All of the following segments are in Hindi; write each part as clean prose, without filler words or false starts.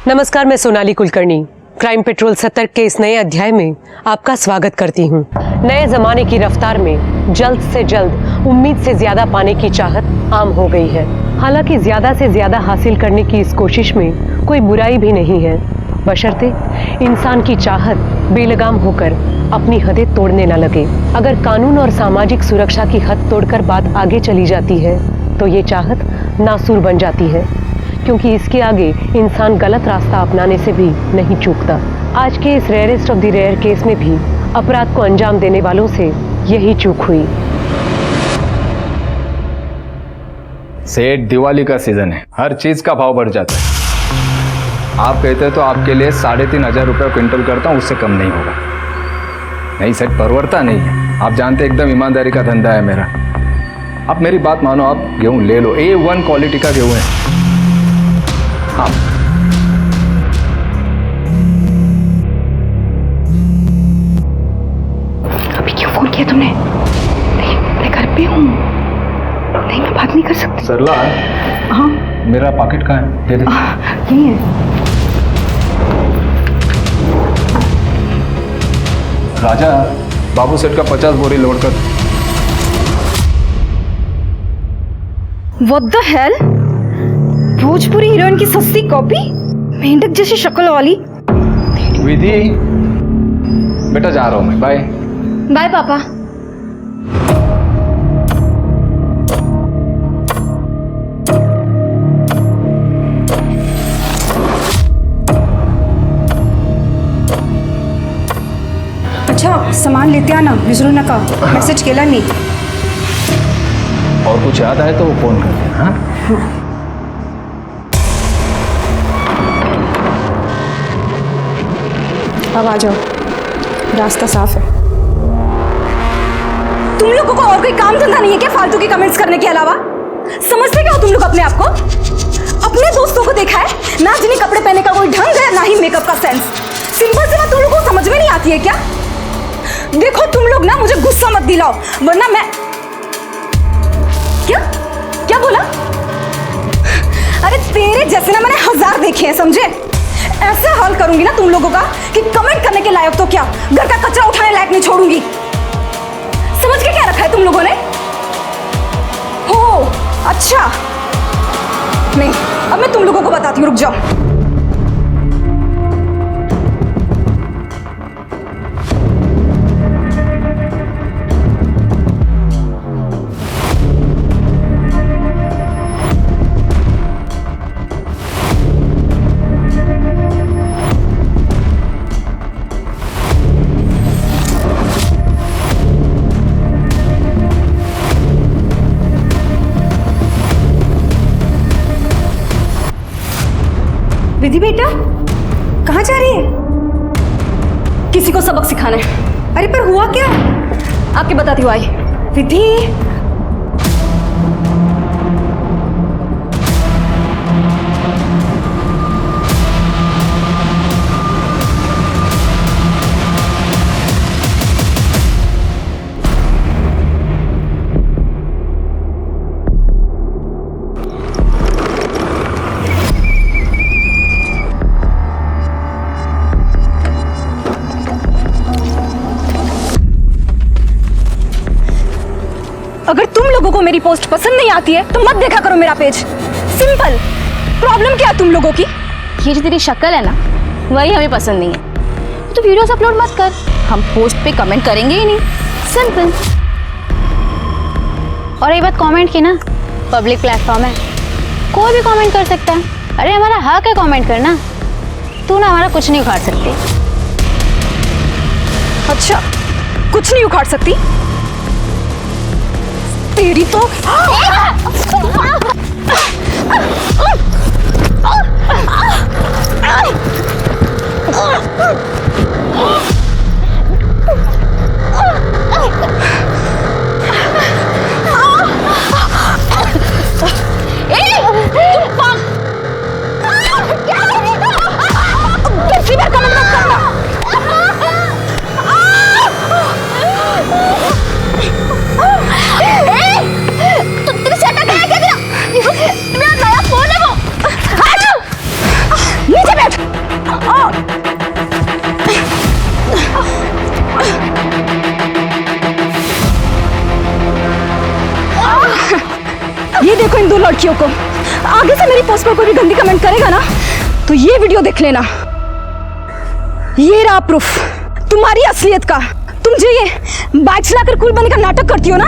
नमस्कार, मैं सोनाली कुलकर्णी क्राइम पेट्रोल सतर्क के इस नए अध्याय में आपका स्वागत करती हूँ। नए जमाने की रफ्तार में जल्द से जल्द उम्मीद से ज्यादा पाने की चाहत आम हो गई है। हालांकि ज्यादा से ज्यादा हासिल करने की इस कोशिश में कोई बुराई भी नहीं है, बशर्ते इंसान की चाहत बेलगाम होकर अपनी हदें तोड़ने न लगे। अगर कानून और सामाजिक सुरक्षा की हद तोड़कर बात आगे चली जाती है तो ये चाहत नासूर बन जाती है, क्योंकि इसके आगे इंसान गलत रास्ता अपनाने से भी नहीं चूकता। आज के इस rarest of the rare case में भी अपराध को अंजाम देने वालों से यही चूक हुई। सेठ, दिवाली का सीजन है, हर चीज का भाव बढ़ जाता है। आप कहते हैं तो आपके लिए 3,500 रुपये क्विंटल करता हूँ, उससे कम नहीं होगा। नहीं सेठ, परवरता नहीं है। आप जानते एकदम ईमानदारी का धंधा है मेरा। आप मेरी बात मानो, आप गेहूँ ले लो, A1 क्वालिटी का गेहूँ है। हाँ, अभी क्यों फोन किया तुमने? नहीं, मैं घर पे हूँ। नहीं, मैं बात नहीं कर सकती। सरला, हाँ, मेरा पॉकेट कहाँ है? दे दे। यही है। राजा, बाबू सेठ का 50 बोरी लोड कर। What the hell? Bhojpuri heroine की सस्ती कॉपी, मेंढक जैसी शक्ल वाली। विधि, बेटा जा रहा हूँ मैं, बाय। बाय पापा। अच्छा, सामान लेते आना, विसरू नका। मैसेज केला नहीं। और कुछ याद आए तो फोन कर देना। हाँ? अब आ जाओ, रास्ता साफ है। तुम लोगों को और कोई काम धंधा नहीं है क्या फालतू के कमेंट्स करने के अलावा? समझते क्या हो तुम लोग अपने आप को? अपने दोस्तों को देखा है ना, जिन्हें कपड़े पहनने का कोई ढंग है, ना ही मेकअप का सेंस। सिंपल सी बात तुम लोगों को समझ में नहीं आती है क्या? देखो तुम लोग ना, मुझे गुस्सा मत दिलाओ, वरना मैं क्या क्या बोला? अरे तेरे जैसे ना मैंने 1000 देखे हैं, समझे? ऐसे हाल करूंगी ना तुम लोगों का कि कमेंट करने के लायक तो क्या, घर का कचरा उठाने लायक नहीं छोड़ूंगी। समझ के क्या रखा है तुम लोगों ने? हो अच्छा, नहीं, अब मैं तुम लोगों को बताती हूँ, रुक जाओ। विधि बेटा, कहाँ जा रही है? किसी को सबक सिखाने। अरे पर हुआ क्या? आपके बताती हूँ। आई विधि, अगर तुम लोगों को मेरी पोस्ट पसंद नहीं आती है तो मत देखा करो मेरा पेज। सिंपल। प्रॉब्लम क्या है तुम लोगों की? ये जो तेरी शक्ल है ना, वही हमें पसंद नहीं है। तो वीडियोस अपलोड मत कर, हम पोस्ट पे कमेंट करेंगे ही नहीं। सिंपल। और ये बात कमेंट की ना, पब्लिक प्लेटफॉर्म है, कोई भी कमेंट कर सकता है। अरे हमारा हक है कमेंट करना, तू ना हमारा कुछ नहीं उखाड़ सकती। अच्छा, कुछ नहीं उखाड़ सकती? तेरी तो किसी बार कमेंट मत करना। तेरी शक्ल क्या है? क्या मेरा नया फोन है वो। लड़कियों को, आगे से मेरी पोस्ट पर कोई भी गंदी कमेंट करेगा ना तो ये वीडियो देख लेना। ये रहा प्रूफ तुम्हारी असलियत का। तुम जो ये बाइक चलाकर कूल बनने का नाटक करती हो ना,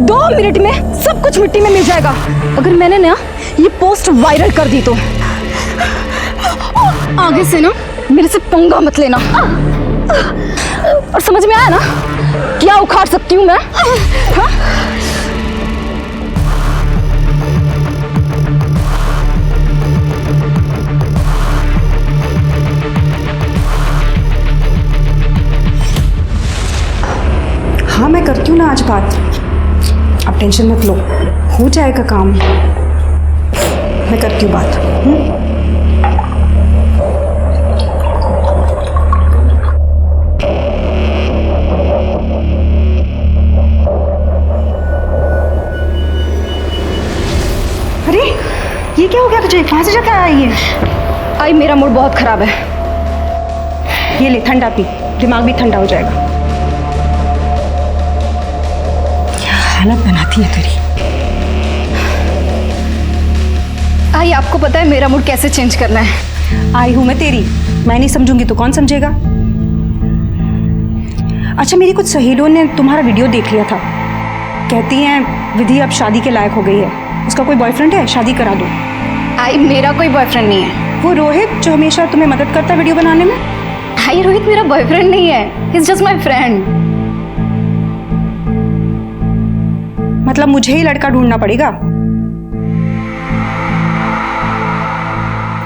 2 मिनट में सब कुछ मिट्टी में मिल जाएगा। अगर मैंने ना ये पोस्ट वायरल कर दी तो आगे से ना मेरे से पंगा मत लेना। और समझ में आया ना क्या उखाड़ सकती हूँ मैं? हाँ? हाँ मैं करती हूँ ना आज बात, अब टेंशन मत लो, हो जाएगा काम। मैं करती हूँ बात। अरे ये क्या हो गया तुझे? कहाँ से जाकर आया ये? आई मेरा मूड बहुत खराब है, ये ले ठंडा पी, दिमाग भी ठंडा हो जाएगा। हालत बनाती है तेरी। आई आपको पता है मेरा मूड कैसे चेंज करना है? आई हूं मैं तेरी, मैं नहीं समझूंगी तो कौन समझेगा? अच्छा मेरी कुछ सहेलियों ने तुम्हारा वीडियो देख लिया था, कहती हैं विधि अब शादी के लायक हो गई है, उसका कोई बॉयफ्रेंड है, शादी करा दो। आई मेरा कोई बॉयफ्रेंड नहीं है। वो रोहित जो हमेशा तुम्हें मदद करता है वीडियो बनाने में? आई रोहित मेरा बॉयफ्रेंड नहीं है, he is just my friend. मतलब मुझे ही लड़का ढूंढना पड़ेगा?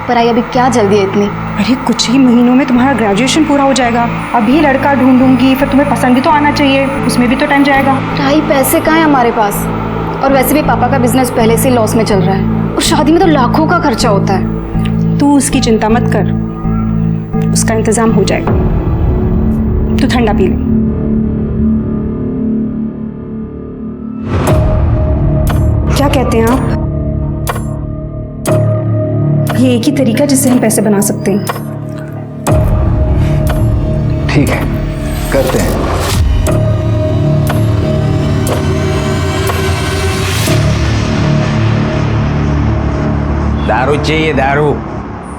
पर आई अभी क्या जल्दी है इतनी? अरे कुछ ही महीनों में तुम्हारा ग्रेजुएशन पूरा हो जाएगा, अभी लड़का ढूंढूंगी, फिर तुम्हें पसंद भी तो आना चाहिए, उसमें भी तो टाइम जाएगा। आई पैसे कहाँ हैं हमारे पास? और वैसे भी पापा का बिजनेस पहले से लॉस में चल रहा है, और शादी में तो लाखों का खर्चा होता है। तू उसकी चिंता मत कर, उसका इंतजाम हो जाएगा। तू ठंडा पी ले। क्या कहते हैं आप? ये एक ही तरीका जिससे हम पैसे बना सकते हैं। ठीक है, करते हैं। दारू चाहिए? दारू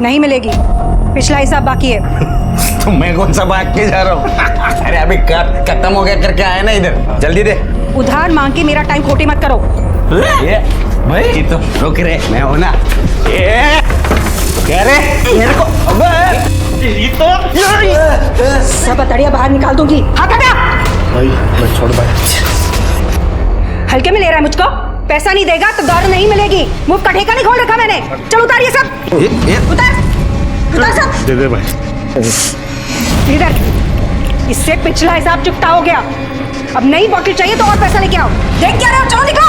नहीं मिलेगी, पिछला हिसाब बाकी है। तो मैं कौन सा भाग के जा रहा हूँ? अरे अभी खत्म हो गया करके आया ना, इधर जल्दी दे। उधार मांग के मेरा टाइम खोटी मत करो। ये भाई ये तो रुक रे, मैं हूं ना। ये कह रे मेरे को, अबे ये तो सब अतड़िया बाहर निकाल दूंगी। हाथ हटा। भाई मैं छोड़ भाई। हल्के में ले रहा है मुझको? पैसा नहीं देगा तो दारू नहीं मिलेगी। मुंह का ठेका नहीं खोल रखा मैंने। चल उतार ये सब। उतार सब। दे दे भाई। इधर, इससे पिछला हिसाब चुकता हो गया। अब नई बोतल चाहिए तो और पैसा लेके आओ। देख क्या रहे हो? चलो निकलो,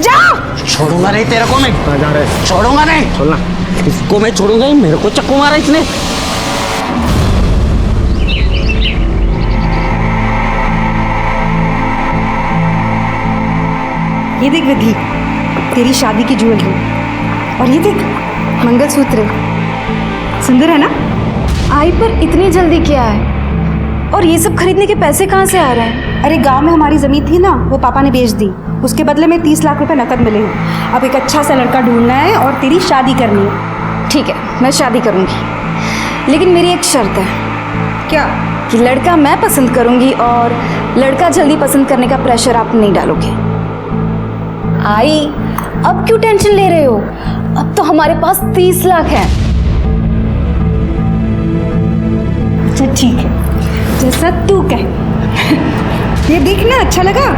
जाओ। छोड़ूंगा नहीं तेरे को मैं, जा रहे छोड़ूंगा नहीं। छोड़ना इसको मैं छोड़ूंगा ही, मेरे को चक्कू मारा इसने। ये देख विधि, तेरी शादी की ज्वेलरी, और ये देख मंगलसूत्र, सुंदर है ना? आई पर इतनी जल्दी क्या है? और ये सब खरीदने के पैसे कहाँ से आ रहे हैं? अरे गांव में हमारी जमीन थी ना, वो पापा ने बेच दी, उसके बदले में 30 लाख रुपए नकद मिले हैं। अब एक अच्छा सा लड़का ढूंढना है और तेरी शादी करनी है। ठीक है, मैं शादी करूँगी, लेकिन मेरी एक शर्त है। क्या? कि लड़का मैं पसंद करूँगी और लड़का जल्दी पसंद करने का प्रेशर आप नहीं डालोगे। आई अब क्यों टेंशन ले रहे हो? अब तो हमारे पास 30 लाख है। अच्छा ठीक है, जैसा तू कह। ये देखना अच्छा लगा?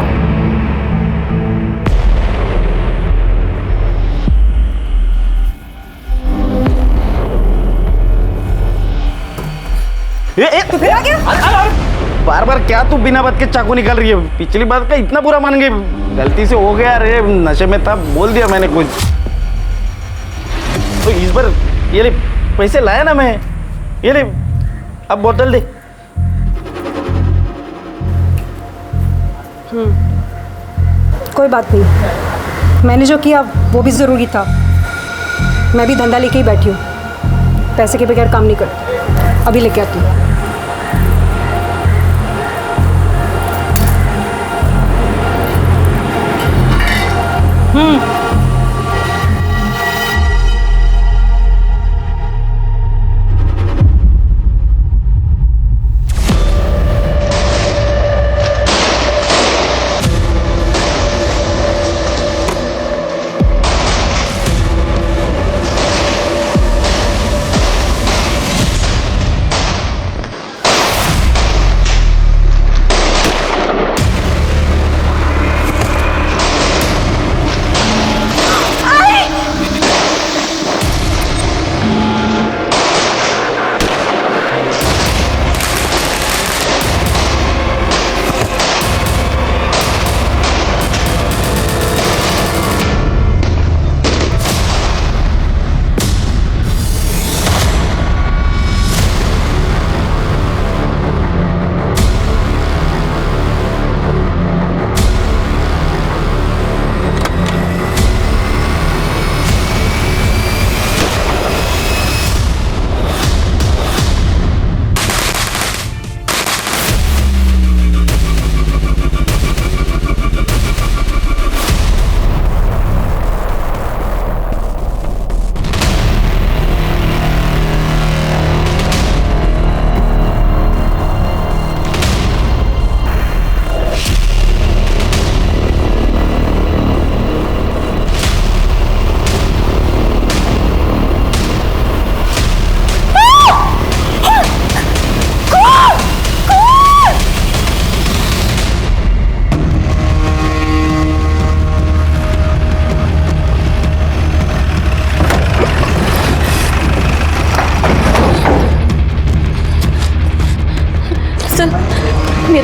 तो फिर आ गया? बार बार क्या तू बिना बात के चाकू निकाल रही है? पिछली बात का इतना बुरा मान गई? गलती से हो गया रे, नशे में था, बोल दिया मैंने कुछ। तो इस बार ये ले, पैसे लाया ना मैं, ये ले, अब बोतल दे। कोई बात नहीं, मैंने जो किया वो भी ज़रूरी था। मैं भी धंधा लेके ही बैठी हूँ, पैसे के बगैर काम नहीं करती। अभी लेके आती हूँ।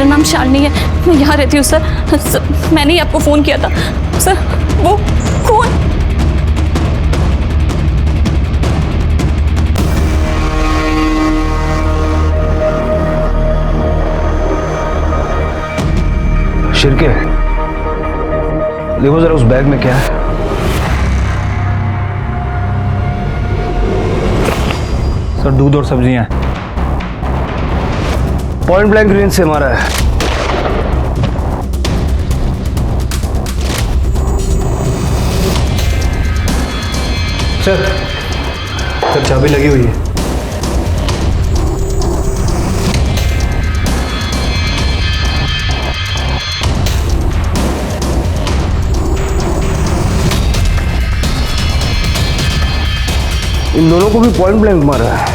नाम शालिनी है, मैं यहाँ रहती हूँ सर। मैंने ही आपको फ़ोन किया था सर। वो कौन? शिरके, देखो जरा उस बैग में क्या है। सर दूध और सब्जियां। पॉइंट ब्लैंक रेंज से मारा है। सर चाबी लगी हुई है। इन दोनों को भी पॉइंट ब्लैंक मारा है।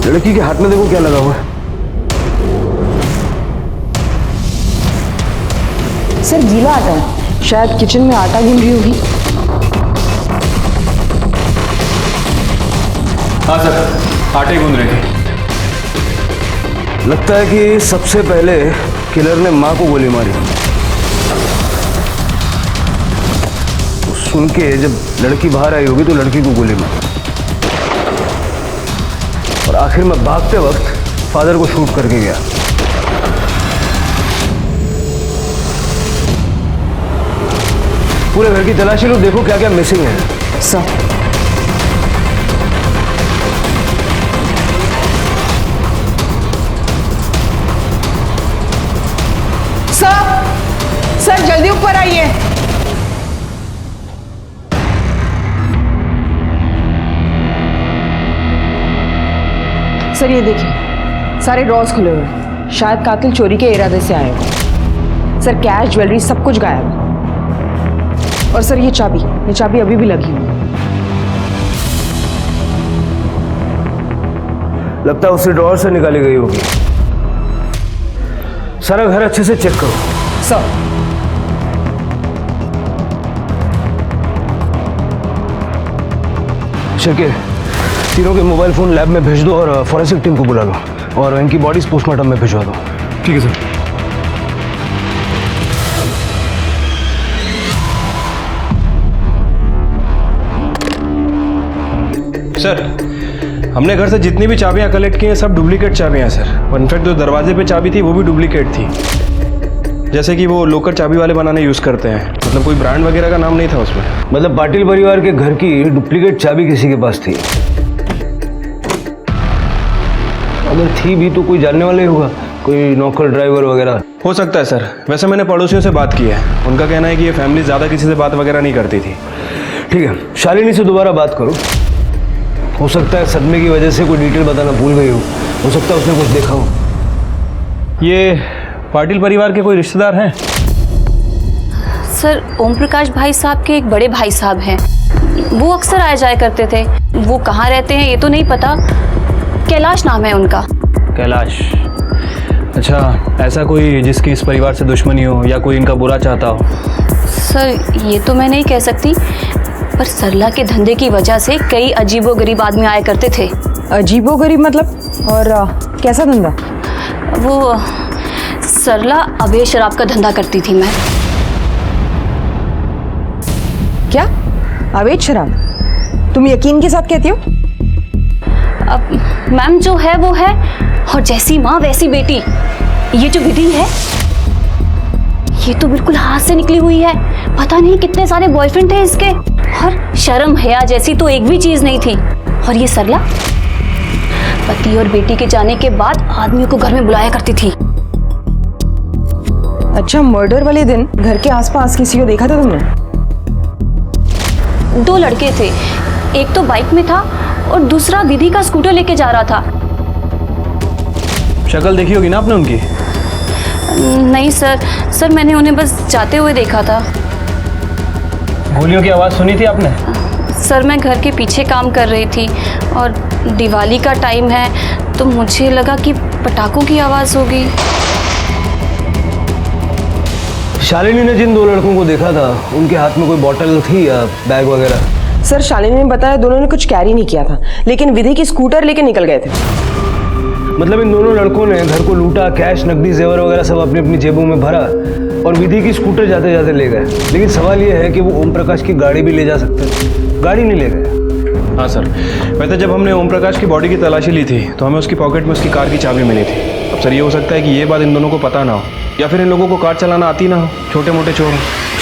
लड़की के हाथ में देखो क्या लगा हुआ है। सर गीला आटा है, शायद किचन में आटा गिन रही होगी। हाँ सर, आटे गूंद रहे थे। लगता है कि सबसे पहले किलर ने मां को गोली मारी। सुन के जब लड़की बाहर आई होगी तो लड़की को गोली मारी और आखिर में भागते वक्त फादर को शूट करके गया। पूरे घर की तलाशी लो, देखो क्या क्या मिसिंग है। सर सर जल्दी ऊपर आइए। सर ये देखिए, सारे ड्रॉर्स खुले हुए हैं। शायद कातिल चोरी के इरादे से आए हो। सर कैश, ज्वेलरी सब कुछ गायब है। और सर ये चाबी अभी भी लगी हुई है। लगता है उसी ड्रॉर से निकाली गई होगी। सारा घर अच्छे से चेक करो। सर शिरके, तीनों के मोबाइल फोन लैब में भेज दो और फॉरेंसिक टीम को बुला लो और इनकी बॉडीज पोस्टमार्टम में भिजवा दो। ठीक है सर। सर हमने घर से जितनी भी चाबियां कलेक्ट की हैं सब डुप्लीकेट चाबियां हैं सर। इनफैक्ट जो दरवाजे पे चाबी थी वो भी डुप्लीकेट थी, जैसे कि वो लोकल चाबी वाले बनाने यूज़ करते हैं। मतलब कोई ब्रांड वगैरह का नाम नहीं था उसमें। मतलब पाटिल परिवार के घर की डुप्लीकेट चाबी किसी के पास थी। अगर थी भी तो कोई जानने वाला ही होगा, कोई नौकर ड्राइवर वगैरह। हो सकता है सर। वैसे मैंने पड़ोसियों से बात की है, उनका कहना है कि ये फैमिली ज़्यादा किसी से बात वगैरह नहीं करती थी। ठीक है, शालिनी से दोबारा बात करो। हो सकता है सदमे की वजह से कोई डिटेल बताना भूल गई हो सकता है उसने कुछ देखा हो। ये पाटिल परिवार के कोई रिश्तेदार हैं? सर ओम प्रकाश भाई साहब के एक बड़े भाई साहब हैं, वो अक्सर आए जाया करते थे। वो कहाँ रहते हैं ये तो नहीं पता। कैलाश नाम है उनका। कैलाश? अच्छा, ऐसा कोई जिसकी इस परिवार से दुश्मनी हो या कोई इनका बुरा चाहता हो? सर ये तो मैं नहीं कह सकती, पर सरला के धंधे की वजह से कई अजीबोगरीब आदमी आया करते थे। अजीबोगरीब मतलब? और कैसा धंधा? वो सरला अवैध शराब का धंधा करती थी। मैं क्या अवैध शराब? तुम यकीन के साथ कहती हो? अब मैम जो है वो है, और जैसी माँ वैसी बेटी। ये जो विधि है ये तो बिल्कुल हाथ से निकली हुई है। पता नहीं कितने सारे बॉयफ्रेंड थे इसके, और शर्म हया जैसी तो एक भी चीज नहीं थी। और ये सरला पति और बेटी के जाने के बाद आदमियों को घर में बुलाया करती थी। अच्छा, मर्डर वाले दिन घर के आसपास किसी को देखा था तुमने? 2 लड़के थे, एक तो बाइक में था और दूसरा विधि का स्कूटर लेके जा रहा था। शक्ल देखी होगी ना आपने उनकी? नहीं सर मैंने उन्हें बस जाते हुए देखा था। गोलियों की आवाज़ सुनी थी आपने? सर मैं घर के पीछे काम कर रही थी और दिवाली का टाइम है तो मुझे लगा कि पटाखों की आवाज़ होगी। शालिनी ने जिन 2 लड़कों को देखा था उनके हाथ में कोई बॉटल थी या बैग वगैरह? सर शालिनी ने बताया दोनों ने कुछ कैरी नहीं किया था, लेकिन विधि की स्कूटर लेके निकल गए थे। मतलब इन दोनों लड़कों ने घर को लूटा, कैश, नकदी, जेवर वगैरह सब अपनी अपनी जेबों में भरा और विधि की स्कूटर जाते जाते ले गए। लेकिन सवाल ये है कि वो ओम प्रकाश की गाड़ी भी ले जा सकते थे, गाड़ी नहीं ले गए। हाँ सर, वैसे जब हमने ओम प्रकाश की बॉडी की तलाशी ली थी तो हमें उसकी पॉकेट में उसकी कार की चाबी मिली थी। अब सर ये हो सकता है कि ये बात इन दोनों को पता ना हो, या फिर इन लोगों को कार चलाना आती ना हो, छोटे मोटे चोर।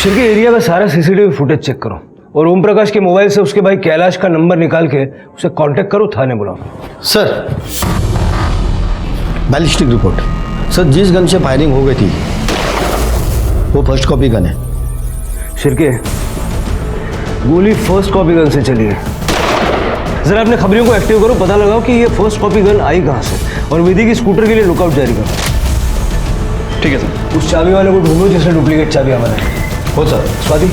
शिरके एरिया का सारा सीसीटीवी फुटेज चेक करो और ओम प्रकाश के मोबाइल से उसके भाई कैलाश का नंबर निकाल के उसे कांटेक्ट करो, थाने बुलाओ। Sir ballistic report. सर जिस गन से फायरिंग हो गई थी वो फर्स्ट कॉपी गन है। शिरके गोली फर्स्ट कॉपी गन से चली है। जरा अपने खबरियों को एक्टिव करो, पता लगाओ कि ये फर्स्ट कॉपी गन आई कहाँ से और विधि की स्कूटर के लिए लुकआउट जारी करो। ठीक है सर। उस चाबी वाले को ढूंढो जिसने डुप्लीकेट चाबी हमारे। हो सर। स्वाति,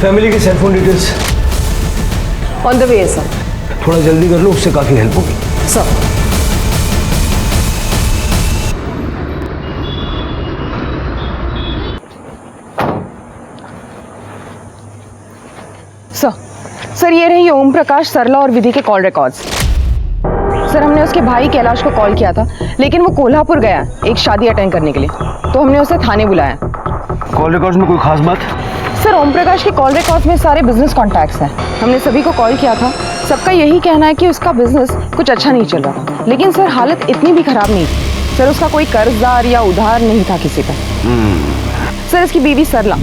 फैमिली की cellphone details on the way है सर। थोड़ा जल्दी कर लो, उससे काफ़ी हेल्प होगी। सर सर ये रही ओम प्रकाश, सरला और विधि के कॉल रिकॉर्ड्स। सर हमने उसके भाई कैलाश को कॉल किया था, लेकिन वो कोल्हापुर गया एक शादी अटेंड करने के लिए, तो हमने उसे थाने बुलाया। कॉल रिकॉर्ड्स में कोई खास बात? सर ओम प्रकाश के कॉल रिकॉर्ड्स में सारे बिजनेस कॉन्टैक्ट्स हैं। हमने सभी को कॉल किया था, सबका यही कहना है कि उसका बिजनेस कुछ अच्छा नहीं चल रहा था। लेकिन सर हालत इतनी भी खराब नहीं थी। सर उसका कोई कर्जदार या उधार नहीं था किसी का। सर इसकी बीवी सरला,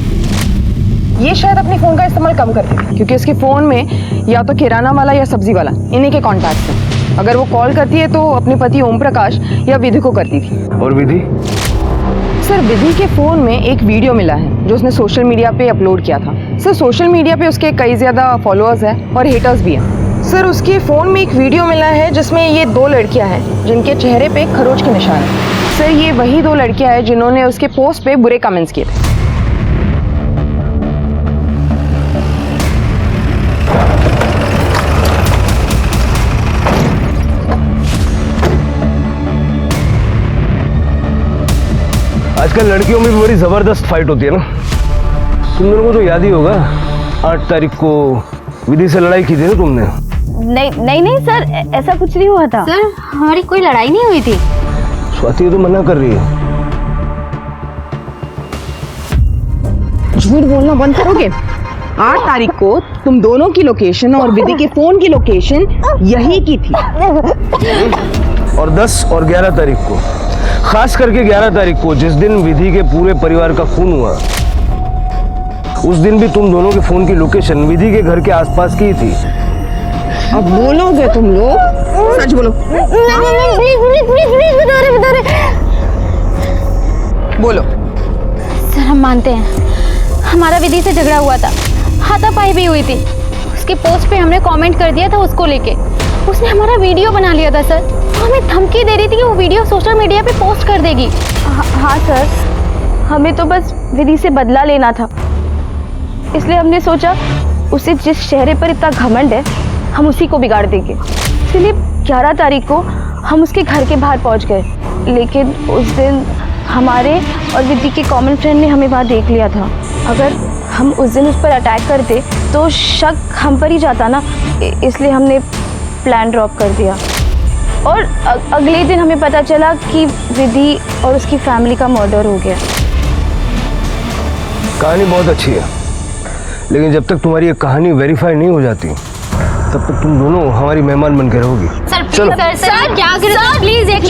ये शायद अपने फ़ोन का इस्तेमाल कम करती थी, क्योंकि उसके फ़ोन में या तो किराना वाला या सब्जी वाला इन्हीं के कॉन्टैक्ट्स हैं। अगर वो कॉल करती है तो अपने पति ओम प्रकाश या विधि को करती थी। और विधि? सर विधि के फ़ोन में एक वीडियो मिला है जो उसने सोशल मीडिया पे अपलोड किया था। सर सोशल मीडिया पे उसके कई ज़्यादा फॉलोअर्स हैं और हेटर्स भी हैं। सर उसके फ़ोन में एक वीडियो मिला है जिसमें ये 2 लड़कियां हैं जिनके चेहरे पे खरोच के निशान है। सर ये वही 2 लड़कियां हैं जिन्होंने उसके पोस्ट पे बुरे कमेंट्स किए थे। आजकल लड़कियों में भी बड़ी ज़बरदस्त फाइट होती है ना। तुम दोनों को तो याद ही होगा, 8 तारीख को विधि से लड़ाई की थी ना तुमने। नहीं सर, ऐसा कुछ नहीं हुआ था। सर हमारी कोई लड़ाई नहीं हुई थी। स्वाति ये तो मना कर रही है। झूठ बोलना बंद करोगे? 8 तारीख को तुम दोनों की लोकेशन और विधि के फोन की लोकेशन यही की थी। और 10 और 11 तारीख को, खास करके 11 तारीख को जिस दिन विधि के पूरे परिवार का खून हुआ, उस दिन भी तुम दोनों के फोन की लोकेशन विधि के घर के आसपास की थी। अब बोलोगे तुम लोग? सच बोलो। बता रहे। बोलो। सर हम मानते हैं, हमारा विधि से झगड़ा हुआ था, हाथापाई भी हुई थी। उसके पोस्ट पे हमने कमेंट कर दिया था उसको लेके। उसने हमारा वीडियो बना लिया था सर, हमें धमकी दे रही थी कि वो वीडियो सोशल मीडिया पे पोस्ट कर देगी। हाँ सर, हमें तो बस विधि से बदला लेना था, इसलिए हमने सोचा उसे जिस चेहरे पर इतना घमंड है हम उसी को बिगाड़ देंगे। इसलिए 11 तारीख को हम उसके घर के बाहर पहुंच गए, लेकिन उस दिन हमारे और विधि के कॉमन फ्रेंड ने हमें वहाँ देख लिया था। अगर हम उस दिन उस पर अटैक करते तो शक हम पर ही जाता ना, इसलिए हमने प्लान ड्रॉप कर दिया। और अगले दिन हमें पता चला कि विधि और उसकी फैमिली का मर्डर हो गया। कहानी बहुत अच्छी है, लेकिन जब तक तुम्हारी ये कहानी वेरीफाई नहीं हो जाती तब तक तुम दोनों हमारी मेहमान बन के रहोगी। सर चलो सर क्या कर रहे हो? प्लीज एक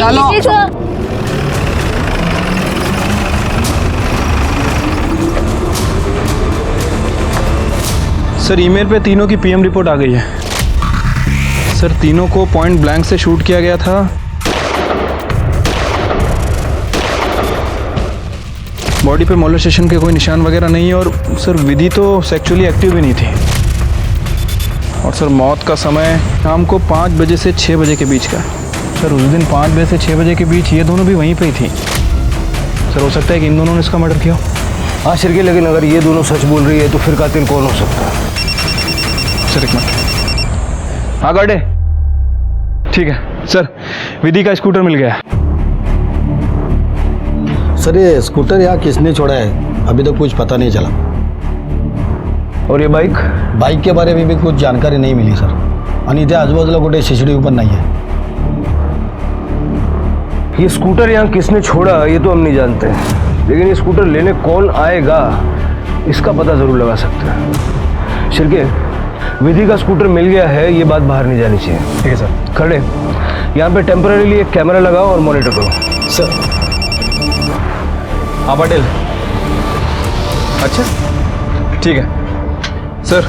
सर ईमेल पे तीनों की पीएम रिपोर्ट आ गई है। सर तीनों को पॉइंट ब्लैंक से शूट किया गया था। बॉडी पे मोलेस्टेशन के कोई निशान वगैरह नहीं है। और सर विधि तो सेक्सुअली एक्टिव भी नहीं थी। और सर मौत का समय शाम को 5 बजे से 6 बजे के बीच का है। सर उस दिन 5 बजे से 6 बजे के बीच ये दोनों भी वहीं पे ही थी। सर हो सकता है कि इन दोनों ने इसका मर्डर किया। हाँ शिरके, लेकिन अगर ये दोनों सच बोल रही है तो फिर कातिल कौन हो सकता है? सर एक मिनट। हाँ गार्डे, ठीक है सर, विधि का स्कूटर मिल गया। सर ये स्कूटर यहाँ किसने छोड़ा है अभी तक कुछ पता नहीं चला। और ये बाइक? बाइक के बारे में भी कुछ जानकारी नहीं मिली सर. आणि इथे आजूबाजूला कुठे CCTV पण नाही आहे. ये स्कूटर यहाँ किसने छोड़ा ये तो हम नहीं जानते, लेकिन ये स्कूटर लेने कौन आएगा इसका पता जरूर लगा सकते हैं. शिर्के, विधि का स्कूटर मिल गया है, ये बात बाहर नहीं जानी चाहिए. ठीक है सर. खड़े यहाँ पे टेम्पररीली एक कैमरा लगाओ और मॉनिटर करो. सर. हाँ पटेल. अच्छा ठीक है सर.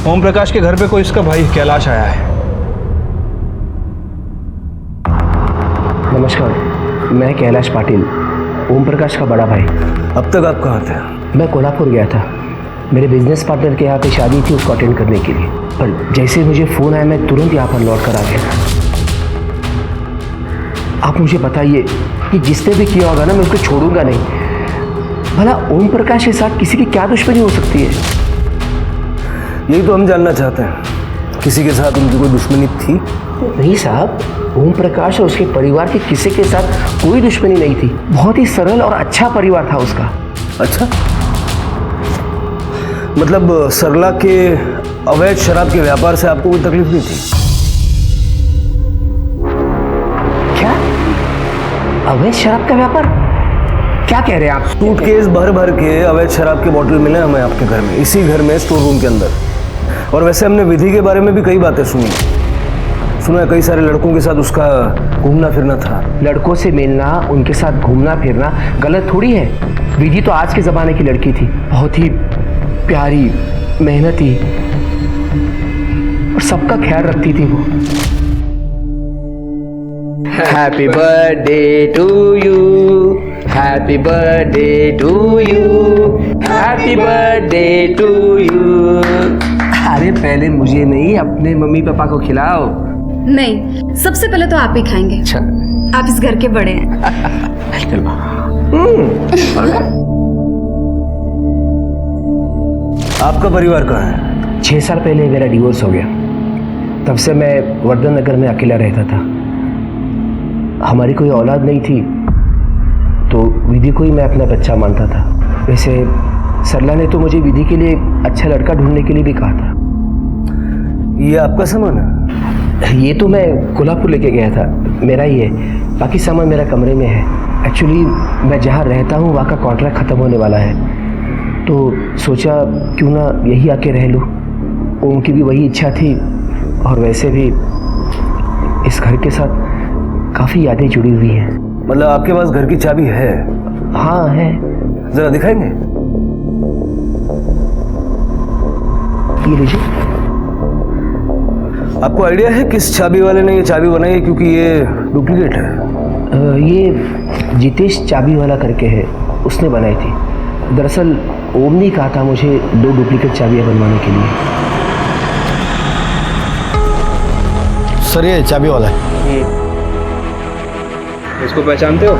ओम प्रकाश के घर पे कोई इसका भाई कैलाश आया है. नमस्कार, मैं कैलाश पाटिल, ओम प्रकाश का बड़ा भाई. अब तक आप कहाँ थे? मैं कोल्हापुर गया था. मेरे बिजनेस पार्टनर के यहाँ पे शादी थी, उसको अटेंड करने के लिए. पर जैसे मुझे फ़ोन आया मैं तुरंत यहाँ पर लौट कर आ गया. आप मुझे बताइए कि जिसने भी किया होगा ना, मैं उसको छोड़ूंगा नहीं. भला ओम प्रकाश के साथ किसी की क्या दुश्मनी हो सकती है? यही तो हम जानना चाहते हैं. किसी के साथ उनकी कोई दुश्मनी थी? नहीं साहब, ओम प्रकाश और उसके परिवार के किसी के साथ कोई दुश्मनी नहीं थी. बहुत ही सरल और अच्छा परिवार था उसका. अच्छा, मतलब सरला के अवैध शराब के व्यापार से आपको कोई तकलीफ नहीं थी? क्या अवैध शराब का व्यापार? क्या कह रहे हैं आप? सूटकेस भर भर के अवैध शराब के बोतल मिले हमें आपके घर में, इसी घर में स्टोर रूम के अंदर. और वैसे हमने विधि के बारे में भी कई बातें सुनी. सुना है कई सारे लड़कों के साथ उसका घूमना फिरना था. लड़कों से मिलना, उनके साथ घूमना फिरना गलत थोड़ी है. विधि तो आज के ज़माने की लड़की थी, बहुत ही प्यारी, मेहनती और सबका ख्याल रखती थी वो. Happy birthday to you, happy birthday to you, happy birthday to you. अरे पहले मुझे नहीं, अपने मम्मी पापा को खिलाओ. नहीं, सबसे पहले तो आप ही खाएंगे. अच्छा, आप इस घर के बड़े हैं. आपका परिवार कहाँ है? 6 साल पहले मेरा डिवोर्स हो गया. तब से मैं वर्धन नगर में अकेला रहता था. हमारी कोई औलाद नहीं थी, तो विधि को ही मैं अपना बच्चा मानता था. वैसे सरला ने तो मुझे विधि के लिए अच्छा लड़का ढूंढने के लिए भी कहा था. ये आपका सामान है? ये तो मैं कोल्हापुर लेके गया था, मेरा ही है. बाकी सामान मेरा कमरे में है. एक्चुअली मैं जहाँ रहता हूँ वहाँ का कॉन्ट्रैक्ट ख़त्म होने वाला है, तो सोचा क्यों ना यही आके रह लूँ. ओम की भी वही इच्छा थी, और वैसे भी इस घर के साथ काफ़ी यादें जुड़ी हुई हैं. मतलब आपके पास घर की चाबी है? हाँ है. जरा दिखाएंगे? ये लीजिए. आपको आइडिया है किस चाबी वाले ने ये चाबी बनाई है? क्योंकि ये डुप्लीकेट है. ये जितेश चाबी वाला करके है, उसने बनाई थी. दरअसल ओम ने कहा था मुझे 2 डुप्लीकेट चाबियाँ बनवाने के लिए. सर ये चाबी वाला है. इसको पहचानते हो?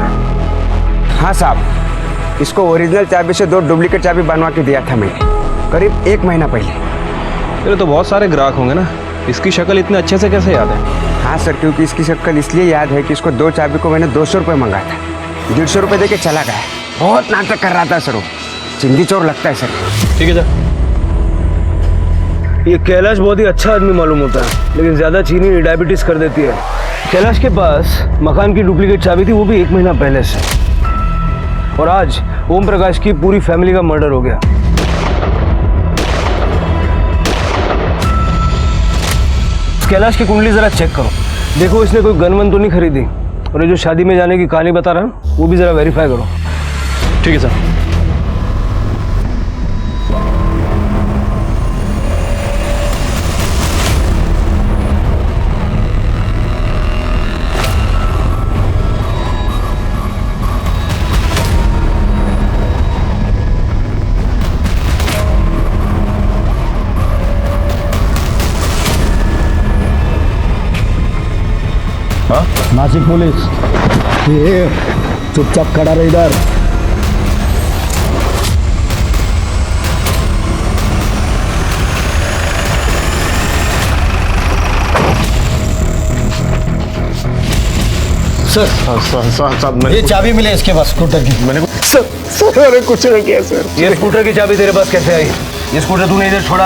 हाँ साहब, इसको ओरिजिनल चाबी से 2 डुप्लीकेट चाबी बनवा के दिया था मैंने करीब 1 महीना पहले. चलो तो बहुत सारे ग्राहक होंगे ना, इसकी शक्ल इतने अच्छे से कैसे याद है? हाँ सर, क्योंकि इसकी शक्ल इसलिए याद है कि इसको 2 चाबी को मैंने 200 रुपये मंगाया था. 150 रुपये दे के चला गया. बहुत नाटक कर रहा था सर वो. चिंदी चोर लगता है सर. ठीक है सर. ये कैलाश बहुत ही अच्छा आदमी मालूम होता है, लेकिन ज़्यादा चीनी डायबिटीज़ कर देती है. कैलाश के पास मकान की डुप्लीकेट चाबी थी, वो भी 1 महीना पहले से. और आज ओम प्रकाश की पूरी फैमिली का मर्डर हो गया. कैलाश की कुंडली जरा चेक करो, देखो इसने कोई गन वन तो नहीं खरीदी. और ये जो शादी में जाने की कहानी बता रहा हूँ वो भी जरा वेरीफाई करो. ठीक है सर. नासिक पुलिस, ये चुपचाप खड़ा रहे इधर. सर ये चाबी मिले इसके पास स्कूटर की। मैंने अरे कुछ नहीं किया सर। ये स्कूटर की चाबी तेरे पास कैसे आई? ये स्कूटर तूने इधर छोड़ा?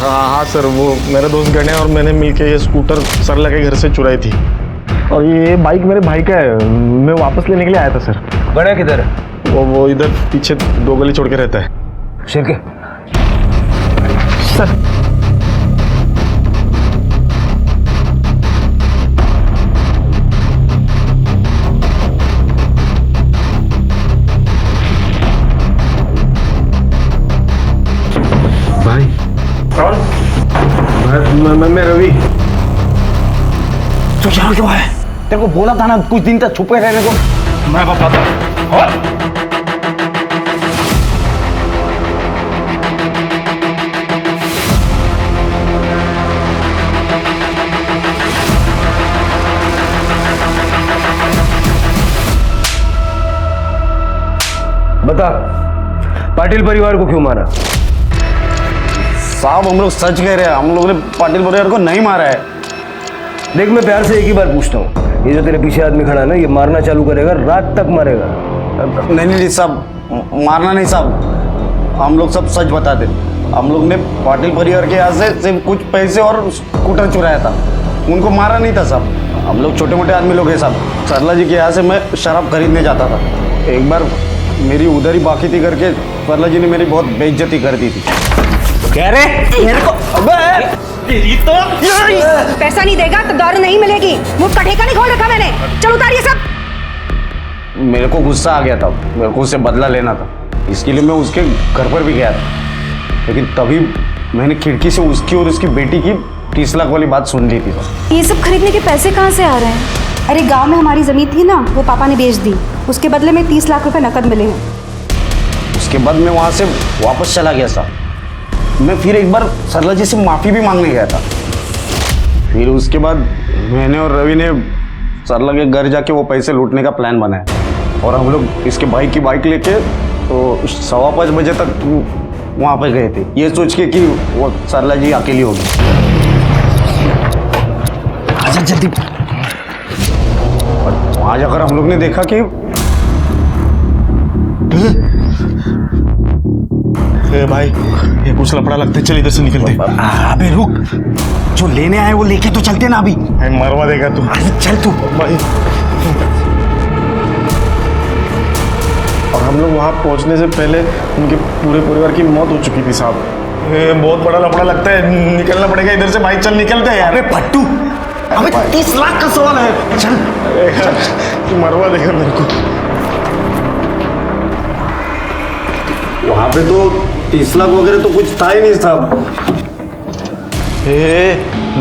हाँ सर, वो मेरे दोस्त गणे और मैंने मिलके ये स्कूटर सरला के घर से चुराई थी और ये बाइक मेरे भाई का है। मैं वापस लेने के लिए आया था सर। गणे किधर है? वो इधर पीछे 2 गली छोड़ के रहता है। शिरके सर भाई कौन? मैं रवि। तो यहाँ क्यों है? तेरे को बोला था ना कुछ दिन तक छुपे रहने को। मैं बताता। और बता, पाटिल परिवार को क्यों मारा? साहब हम लोग सच कह रहे हैं, हम लोगों ने पाटिल परिवार को नहीं मारा है। देख, मैं प्यार से एक ही बार पूछता हूँ, ये जो तेरे पीछे आदमी खड़ा है ना, ये मारना चालू करेगा, रात तक मारेगा। नहीं साहब, मारना नहीं साहब, हम लोग सब सच बताते। हम लोग ने पाटिल परिवार के यहाँ से सिर्फ कुछ पैसे और स्कूटर चुराया था, उनको मारा नहीं था साहब। हम लोग छोटे मोटे आदमी लोग हैं साहब। सरला जी के यहाँ से मैं शराब खरीदने जाता था, एक बार मेरी उधर ही बाकी थी करके सरला जी ने मेरी बहुत बेइज्जती कर दी थी। कह रहे मेरे को पैसा नहीं देगा तो दारू नहीं मिलेगी। मुंह का ठेका नहीं खोल रखा मैंने। चल उतारिए सब। मेरे को गुस्सा आ गया था, मेरे को उससे बदला लेना था, इसके लिए मैं उसके घर पर भी गया था। लेकिन तभी मैंने खिड़की से उसकी और उसकी बेटी की 30 लाख वाली बात सुन ली थी। ये सब खरीदने के पैसे कहाँ से आ रहे हैं? अरे गांव में हमारी ज़मीन थी ना, वो पापा ने बेच दी, उसके बदले में 30 लाख रुपए नकद मिले हैं। उसके बाद मैं वहाँ से वापस चला गया था। मैं फिर एक बार सरला जी से माफ़ी भी मांगने गया था। फिर उसके बाद मैंने और रवि ने सरला के घर जाके वो पैसे लूटने का प्लान बनाया और हम लोग इसके भाई की बाइक लेके तो 5:15 बजे तक वहाँ पे गए थे, ये सोच के कि वो सरला जी अकेली होगी। आजा जल्दी। और वहाँ जाकर हम लोग ने देखा कि भाई ये कुछ लफड़ा लगता है, चल इधर से निकलते। अबे रुक, जो लेने आए वो लेके तो चलते ना अभी। मरवा देगा तू। चल तू भाई। और हम लोग वहाँ पहुँचने से पहले उनके पूरे परिवार की मौत हो चुकी थी साहब। ये बहुत बड़ा लफड़ा लगता है, निकलना पड़ेगा इधर से भाई। चल निकलते हैं यार। अबे पट्टू, अबे 30 लाख का सवाल है। चल मरवा देगा मेरे को। वहाँ पे तो 30 लाख वगैरह तो कुछ था ही नहीं साहब।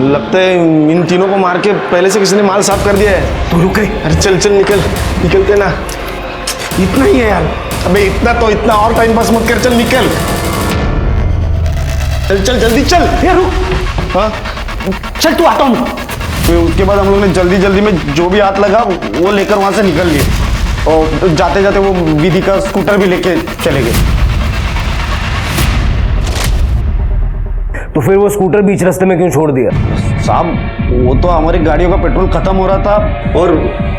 लगता है इन तीनों को मार के पहले से किसी ने माल साफ कर दिया है। तू रुक। अरे चल चल निकलते ना। इतना ही है यार। अबे इतना तो इतना, और टाइम पास मत कर, चल निकल। चल जल्दी चल। यार रुक। हाँ चल तू, आता हूँ। फिर उसके बाद हम लोग ने जल्दी में जो भी हाथ लगा वो लेकर वहाँ से निकल लिए और जाते जाते वो विधि का स्कूटर भी लेके चले गए। तो फिर वो स्कूटर बीच रास्ते में क्यों छोड़ दिया? साहब वो तो हमारी गाड़ियों का पेट्रोल खत्म हो रहा था और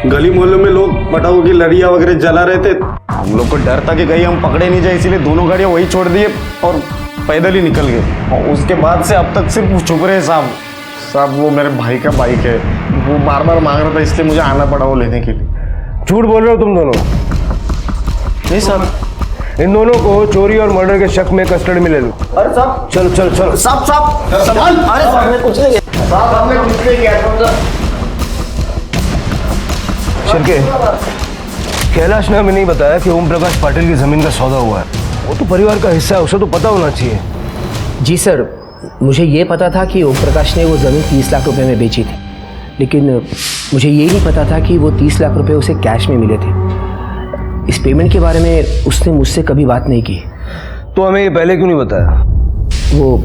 गली मोहल्लों में लोग पटाखों की लड़ियाँ वगैरह जला रहे थे। हम लोग को डर था कि कहीं हम पकड़े नहीं जाए, इसीलिए दोनों गाड़ियाँ वही छोड़ दिए और पैदल ही निकल गए। और उसके बाद से अब तक सिर्फ छुप रहे साहब। साहब वो मेरे भाई का बाइक है, वो बार बार मांग रहा था, इसलिए मुझे आना पड़ा वो लेने के लिए। झूठ बोल रहे हो तुम दोनों? नहीं साहब, इन दोनों को चोरी और मर्डर के शक में कस्टडी में ले लो। अरे साहब चलो चलो चलो। साहब अरे साहब कुछ नहीं किया। साहब हमने कुछ नहीं किया। शिरके, कैलाश ने हमें नहीं बताया कि ओम प्रकाश पाटिल की जमीन का सौदा हुआ है। वो तो परिवार का हिस्सा है, उसे तो पता होना चाहिए। जी सर, मुझे ये पता था कि ओम प्रकाश ने वो ज़मीन 30 लाख रुपए में बेची थी, लेकिन मुझे ये नहीं पता था कि वो 30 लाख रुपए उसे कैश में मिले थे। इस पेमेंट के बारे में उसने मुझसे कभी बात नहीं की। तो हमें ये पहले क्यों नहीं बताया? वो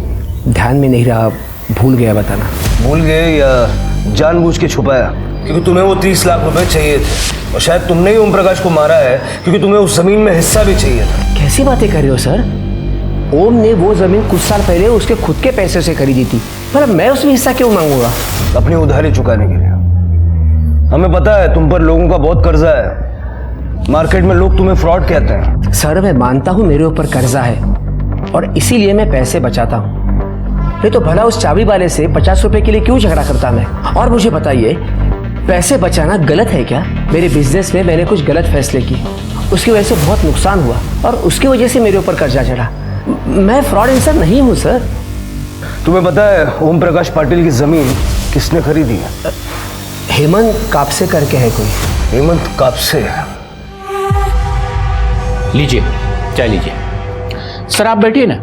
ध्यान में नहीं रहा, भूल गया बताना। भूल गए या जानबूझ के छुपाया? क्योंकि तुम्हें वो 30 लाख रुपए चाहिए थे और शायद तुमने ही ओम प्रकाश को मारा है क्योंकि तुम्हें उस जमीन में हिस्सा भी चाहिए था। कैसी बातें कर रहे हो सर? ओम ने वो जमीन कुछ साल पहले उसके खुद के पैसे से खरीदी थी, पर मैं उसमें हिस्सा क्यों मांगूंगा? अपनी उधारी चुकाने के लिए। हमें पता है तुम पर लोगों का बहुत कर्जा है। मार्केट में लोग तुम्हें फ्रॉड कहते हैं। सर मैं मानता हूँ मेरे ऊपर कर्जा है और इसीलिए मैं पैसे बचाता हूँ। नहीं तो भला उस चाबी वाले से 50 रुपए के लिए क्यों झगड़ा करता मैं। और मुझे बताइए, पैसे बचाना गलत है क्या? मेरे बिजनेस में मैंने कुछ गलत फैसले किए, उसकी वजह से बहुत नुकसान हुआ और उसकी वजह से मेरे ऊपर कर्जा चढ़ा। मैं फ्रॉड इंसान नहीं हूँ सर। तुम्हें पता है ओम प्रकाश पाटिल की जमीन किसने खरीदी है? हेमंत कापसे करके है कोई। हेमंत कापसे? लीजिए चाय लीजिए। सर आप बैठिए ना।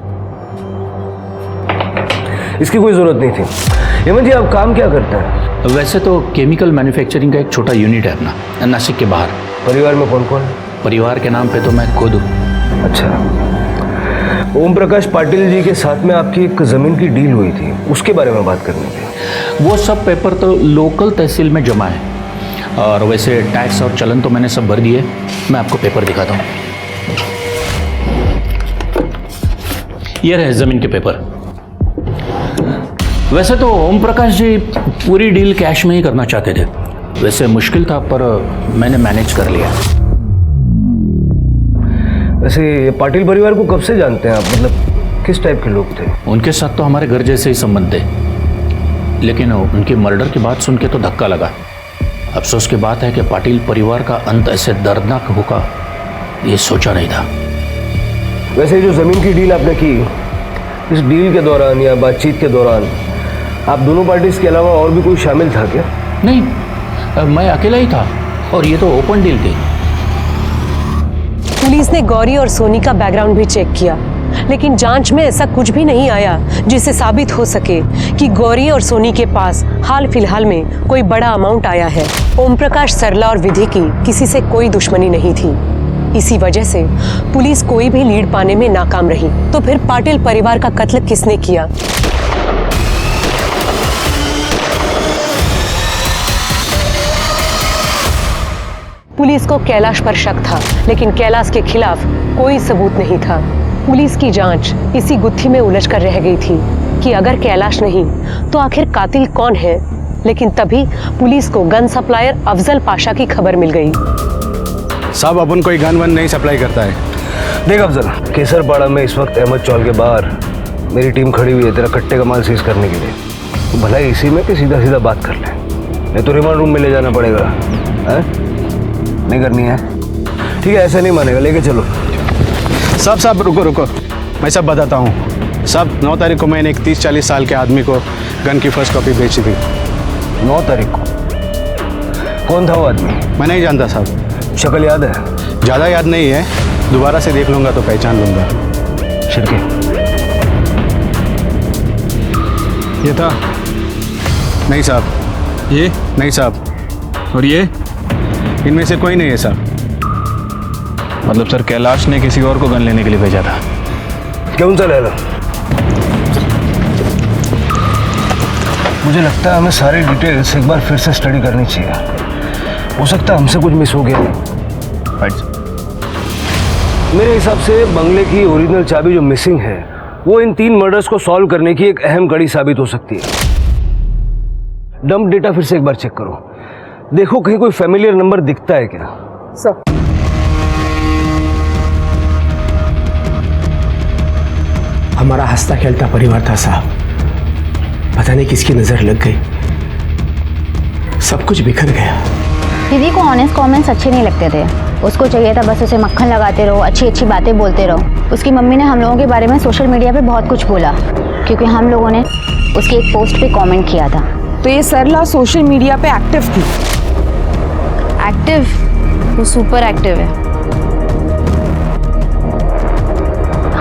इसकी कोई जरूरत नहीं थी। हेमंत जी आप काम क्या करते हैं? वैसे तो केमिकल मैन्युफैक्चरिंग का एक छोटा यूनिट है अपना, नासिक के बाहर। परिवार में कौन कौन है? परिवार के नाम पे तो मैं खुद हूँ। अच्छा, ओम प्रकाश पाटिल जी के साथ में आपकी एक जमीन की डील हुई थी, उसके बारे में बात करनी थी। वो सब पेपर तो लोकल तहसील में जमा है और वैसे टैक्स और चलन तो मैंने सब भर दिए। मैं आपको पेपर दिखाता हूँ। ये रहे जमीन के पेपर। वैसे तो ओम प्रकाश जी पूरी डील कैश में ही करना चाहते थे। वैसे मुश्किल था पर मैंने मैनेज कर लिया। वैसे पाटिल परिवार को कब से जानते हैं आप? मतलब किस टाइप के लोग थे? उनके साथ तो हमारे घर जैसे ही संबंध थे, लेकिन उनके मर्डर की बात सुन के तो धक्का लगा। अफसोस की बात है कि पाटिल परिवार का अंत ऐसे दर्दनाक होगा ये सोचा नहीं था। वैसे जो ज़मीन की डील आपने की, इस डील के दौरान या बातचीत के दौरान आप दोनों पार्टीज के अलावा और भी कोई शामिल था क्या? नहीं, मैं अकेला ही था और ये तो ओपन डील थी। पुलिस ने गौरी और सोनी का बैकग्राउंड भी चेक किया, लेकिन जांच में ऐसा कुछ भी नहीं आया जिससे साबित हो सके कि गौरी और सोनी के पास हाल फिलहाल में कोई बड़ा अमाउंट आया है। ओम प्रकाश, सरला और विधि की किसी से कोई दुश्मनी नहीं थी। इसी वजह से पुलिस कोई भी लीड पाने में नाकाम रही। तो फिर पाटिल परिवार का कत्ल किसने किया? पुलिस को कैलाश पर शक था, लेकिन कैलाश के खिलाफ कोई सबूत नहीं था। पुलिस की जांच इसी गुत्थी में उलझ कर रह गई थी कि अगर कैलाश नहीं तो आखिर कातिल कौन है। लेकिन तभी पुलिस को गन सप्लायर अफजल पाशा की खबर मिल गई। साहब अपन कोई गन वन नहीं सप्लाई करता है। देख अफजल, केसरपाड़ा में इस वक्त अहमद चौल के बाहर मेरी टीम खड़ी हुई है तेरा कट्टे का माल सीज करने के लिए। तो भला इसी में कि सीधा सीधा बात कर ले, नहीं तो रिमांड रूम में ले जाना पड़ेगा। है? नहीं करनी है? ठीक है, ऐसे नहीं मानेगा, लेके चलो। साहब रुको रुको, मैं सब बताता हूँ। साहब 9 तारीख को मैंने एक 30-40 साल के आदमी को गन की फर्स्ट कॉपी बेची थी। 9 तारीख को? कौन था वो आदमी? मैं नहीं जानता साहब। शक्ल याद है? ज़्यादा याद नहीं है, दोबारा से देख लूँगा तो पहचान लूँगा। शिरके ये था? नहीं साहब। ये? नहीं साहब। और ये? इनमें से कोई नहीं है साहब। मतलब सर कैलाश ने किसी और को गन लेने के लिए भेजा था। क्यों सा लहरा? मुझे लगता है हमें सारी डिटेल्स एक बार फिर से स्टडी करनी चाहिए। हो सकता है हमसे कुछ मिस हो गया। मेरे हिसाब से बंगले की ओरिजिनल चाबी जो मिसिंग है वो इन 3 मर्डर्स को सॉल्व करने की एक अहम कड़ी साबित हो सकती है। डंप डेटा फिर से एक बार चेक करो, देखो कहीं कोई फैमिलियर नंबर दिखता है क्या। सर, हमारा हंसता खेलता परिवार था साहब, पता नहीं किसकी नजर लग गई, सब कुछ बिखर गया। दीदी को ऑनेस्ट कमेंट्स अच्छे नहीं लगते थे। उसको चाहिए था बस उसे मक्खन लगाते रहो, अच्छी अच्छी बातें बोलते रहो। उसकी मम्मी ने हम लोगों के बारे में सोशल मीडिया पे बहुत कुछ बोला, क्योंकि हम लोगों ने उसकी एक पोस्ट पे कमेंट किया था। तो ये सरला सोशल मीडिया पे एक्टिव थी? एक्टिव? वो सुपर एक्टिव है।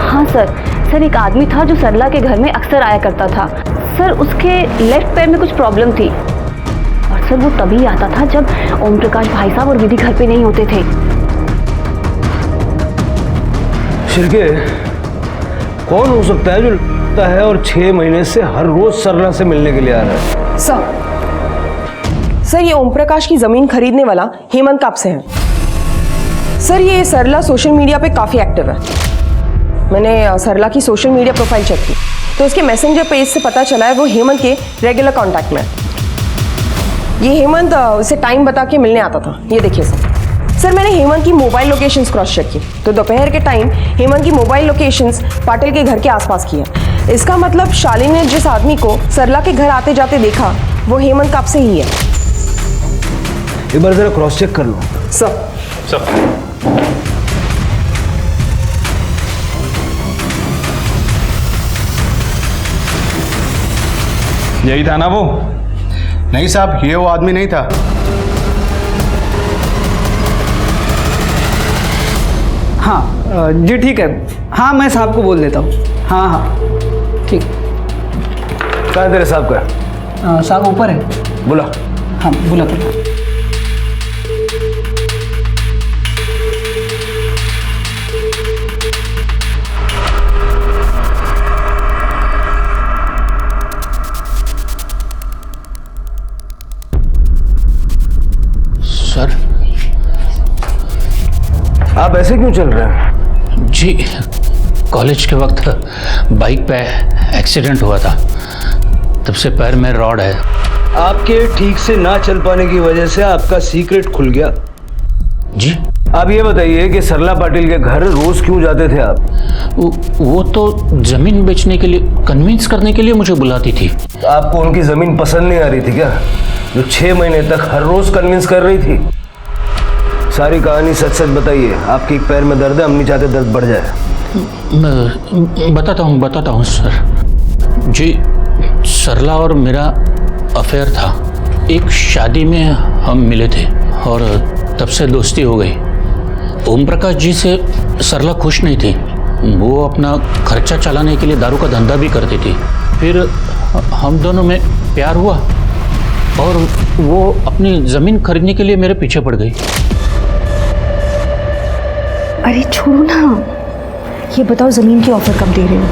हाँ सर एक आदमी था जो सरला के घर में अक्सर आया करता था। सर उसके लेफ्ट पैर में कुछ प्रॉब्लम थी और सर वो तभी आता था जब ओम प्रकाश भाई साहब और विधि घर पे नहीं होते थे। शिरके, कौन हो सकता है जो लगता है और 6 महीने से हर रोज सरला से मिलने के लिए आ रहा है? सर ये ओम प्रकाश की जमीन खरीदने वाला हेमंत कापसे है। सर ये सरला सोशल मीडिया पे काफी एक्टिव है। मैंने सरला की सोशल मीडिया प्रोफाइल चेक की तो उसके मैसेंजर पेज से पता चला है वो हेमंत के रेगुलर कांटेक्ट में। ये हेमंत उसे टाइम बता के मिलने आता था। ये देखिए सर, मैंने हेमंत की मोबाइल लोकेशंस क्रॉस चेक की तो दोपहर के टाइम हेमंत की मोबाइल लोकेशंस पाटिल के घर के आसपास की है। इसका मतलब शालिनी ने जिस आदमी को सरला के घर आते जाते देखा वो हेमंत काप से ही है। एक बार जरा क्रॉस चेक कर लो। सर यही था ना वो? नहीं साहब, ये वो आदमी नहीं था। हाँ जी ठीक है। हाँ मैं साहब को बोल देता हूँ। हाँ हाँ ठीक। कहाँ है तेरे साहब का? साहब ऊपर है। बुला। हाँ बुला कर। सर आप ऐसे क्यों चल रहे हैं? जी कॉलेज के वक्त बाइक पे एक्सीडेंट हुआ था, तब से पैर में रॉड है। आपके ठीक से ना चल पाने की वजह से आपका सीक्रेट खुल गया। जी आप ये बताइए कि सरला पाटिल के घर रोज क्यों जाते थे आप? वो तो जमीन बेचने के लिए, कन्विंस करने के लिए मुझे बुलाती थी। आपको उनकी जमीन पसंद नहीं आ रही थी क्या, जो 6 महीने तक हर रोज कन्विंस कर रही थी? सारी कहानी सच सच बताइए। आपके एक पैर में दर्द है, हम नहीं चाहते दर्द बढ़ जाए। मैं बताता हूँ सर। जी सरला और मेरा अफेयर था। एक शादी में हम मिले थे और तब से दोस्ती हो गई। ओम प्रकाश जी से सरला खुश नहीं थी। वो अपना खर्चा चलाने के लिए दारू का धंधा भी करती थी। फिर हम दोनों में प्यार हुआ और वो अपनी ज़मीन खरीदने के लिए मेरे पीछे पड़ गई। अरे छोड़ो ना, ये बताओ ज़मीन की ऑफर कब दे रहे हो?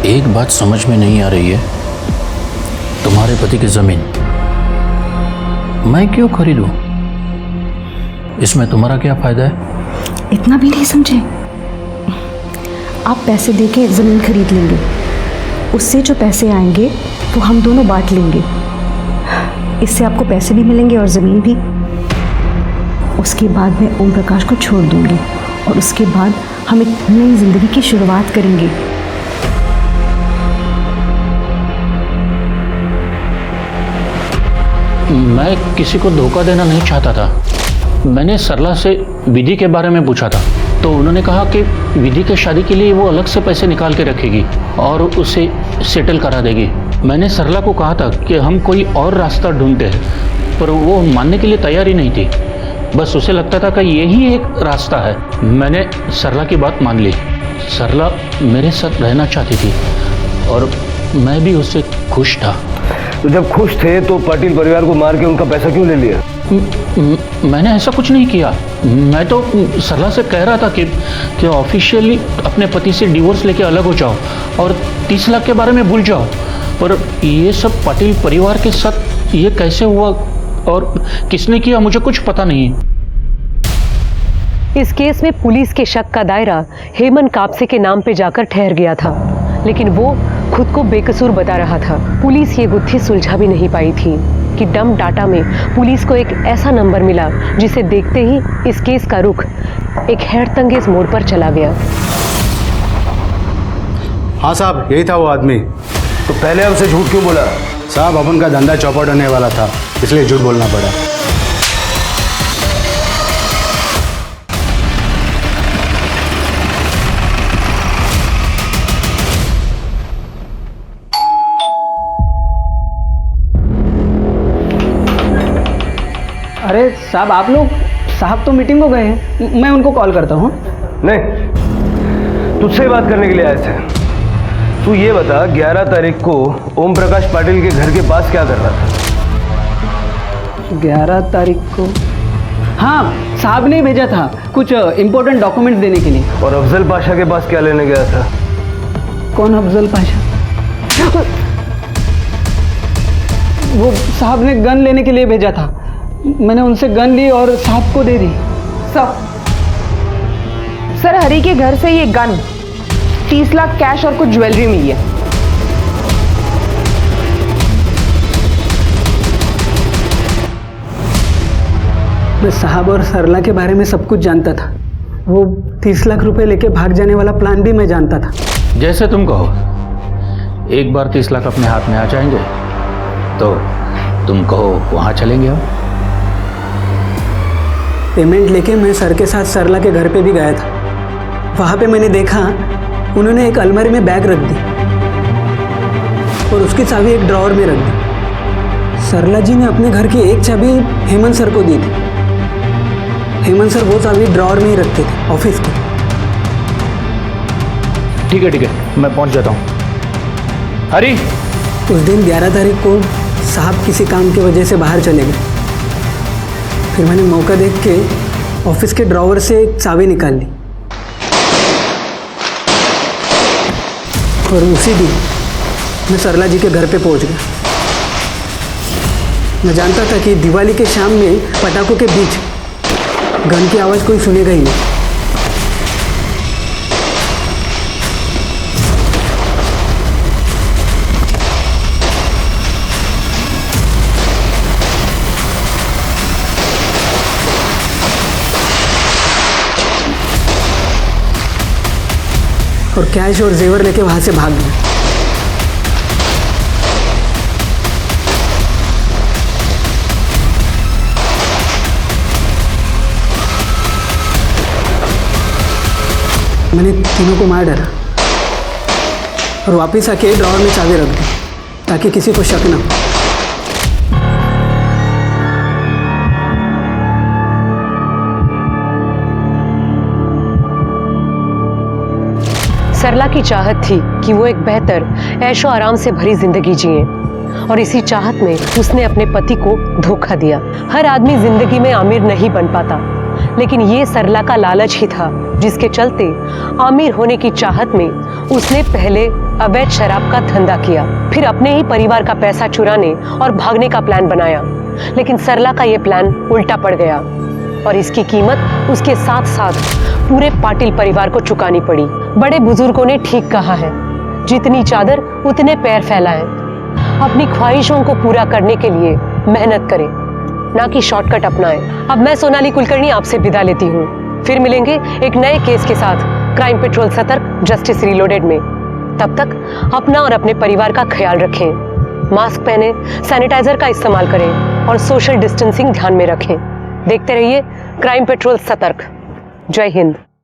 एक बात समझ में नहीं आ रही है, तुम्हारे पति की ज़मीन मैं क्यों खरीदूं? इसमें तुम्हारा क्या फ़ायदा है? इतना भी नहीं समझे? आप पैसे देके ज़मीन खरीद लेंगे, उससे जो पैसे आएंगे वो हम दोनों बांट लेंगे। इससे आपको पैसे भी मिलेंगे और ज़मीन भी। उसके बाद मैं ओम प्रकाश को छोड़ दूंगी और उसके बाद हम एक नई ज़िंदगी की शुरुआत करेंगे। मैं किसी को धोखा देना नहीं चाहता था। मैंने सरला से विधि के बारे में पूछा था तो उन्होंने कहा कि विधि के शादी के लिए वो अलग से पैसे निकाल के रखेगी और उसे सेटल करा देगी। मैंने सरला को कहा था कि हम कोई और रास्ता ढूंढते हैं, पर वो मानने के लिए तैयार ही नहीं थी। बस उसे लगता था कि यही एक रास्ता है। मैंने सरला की बात मान ली। सरला मेरे साथ रहना चाहती थी और मैं भी उससे खुश था। तो जब खुश थे तो पाटिल परिवार को मार के उनका पैसा क्यों ले लिया? मैंने ऐसा कुछ नहीं किया। मैं तो सरला से कह रहा था कि ऑफिशियली अपने पति से डिवोर्स लेके अलग हो जाओ और 30 लाख के बारे में भूल जाओ। पर ये सब पाटिल परिवार के साथ ये कैसे हुआ और किसने किया, मुझे कुछ पता नहीं। इस केस में पुलिस के शक का दायरा हेमंत कापसे के नाम पे जाकर ठहर गया था, लेकिन वो खुद को बेकसूर बता रहा था। पुलिस ये गुत्थी सुलझा भी नहीं पाई थी कि डंप डाटा में पुलिस को एक ऐसा नंबर मिला जिसे देखते ही इस केस का रुख एक हैरतअंगेज मोड़ पर चला गया। हाँ साहब, यही था वो आदमी। तो पहले हमसे झूठ क्यों बोला? साहब अपन का धंधा चौपट होने वाला था, इसलिए झूठ बोलना पड़ा। अरे साहब आप लोग, साहब तो मीटिंग को गए हैं, मैं उनको कॉल करता हूँ। नहीं, तुझसे बात करने के लिए आए थे। तू ये बता 11 तारीख को ओम प्रकाश पाटिल के घर के पास क्या कर रहा था? 11 तारीख को हाँ साहब ने भेजा था कुछ इम्पोर्टेंट डॉक्यूमेंट देने के लिए। और अफजल पाशा के पास क्या लेने गया था? कौन अफजल पाशा? वो साहब ने गन लेने के लिए भेजा था। मैंने उनसे गन ली और साहब को दे दी। सर हरी के घर से ये गन, 30 लाख कैश और कुछ ज्वेलरी मिली है। मैं साहब और सरला के बारे में सब कुछ जानता था। वो 30 लाख रुपए लेके भाग जाने वाला प्लान भी मैं जानता था। जैसे तुम कहो, एक बार 30 लाख अपने हाथ में आ जाएंगे तो तुम कहो वहाँ चलेंगे हम। पेमेंट लेके मैं सर के साथ सरला के घर पे भी गया था। वहाँ पे मैंने देखा उन्होंने एक अलमारी में बैग रख दी और उसकी चाबी एक ड्रॉअर में रख दी। सरला जी ने अपने घर की एक चाबी हेमंत सर को दी थी। हेमंत सर वो चाबी ड्रॉअर में ही रखते थे ऑफिस की। ठीक है, मैं पहुंच जाता हूँ। हरी, उस दिन 11 तारीख को साहब किसी काम की वजह से बाहर चले गए। फिर मैंने मौका देख के ऑफिस के ड्रॉअर से एक चाबी निकाल ली और उसी दिन मैं सरला जी के घर पे पहुंच गया। मैं जानता था कि दिवाली के शाम में पटाखों के बीच गन की आवाज़ कोई सुनेगा ही नहीं। और कैश और जेवर लेके वहां से भाग गया। मैंने तीनों को मार डाला और वापस आके ड्रॉअर में चाबी रख दी ताकि किसी को शक ना हो। सरला की चाहत थी कि वो एक बेहतर ऐशो आराम से भरी जिंदगी जिए और इसी चाहत में उसने अपने पति को धोखा दिया। हर आदमी जिंदगी में आमिर नहीं बन पाता, लेकिन ये सरला का लालच ही था जिसके चलते आमिर होने की चाहत में उसने पहले अवैध शराब का धंधा किया, फिर अपने ही परिवार का पैसा चुराने और भागने का प्लान बनाया। लेकिन सरला का ये प्लान उल्टा पड़ गया और इसकी कीमत उसके साथ साथ पूरे पाटिल परिवार को चुकानी पड़ी। बड़े बुजुर्गों ने ठीक कहा है, जितनी चादर उतने पैर फैलाएं। अपनी ख्वाहिशों को पूरा करने के लिए मेहनत करें, ना कि शॉर्टकट अपनाएं। अब मैं सोनाली कुलकर्णी आपसे विदा लेती हूँ। फिर मिलेंगे एक नए केस के साथ क्राइम पेट्रोल सतर्क जस्टिस रीलोडेड में। तब तक अपना और अपने परिवार का ख्याल रखें, मास्क पहने, सैनिटाइजर का इस्तेमाल करें और सोशल डिस्टेंसिंग ध्यान में रखें। देखते रहिए क्राइम पेट्रोल सतर्क। जय हिंद।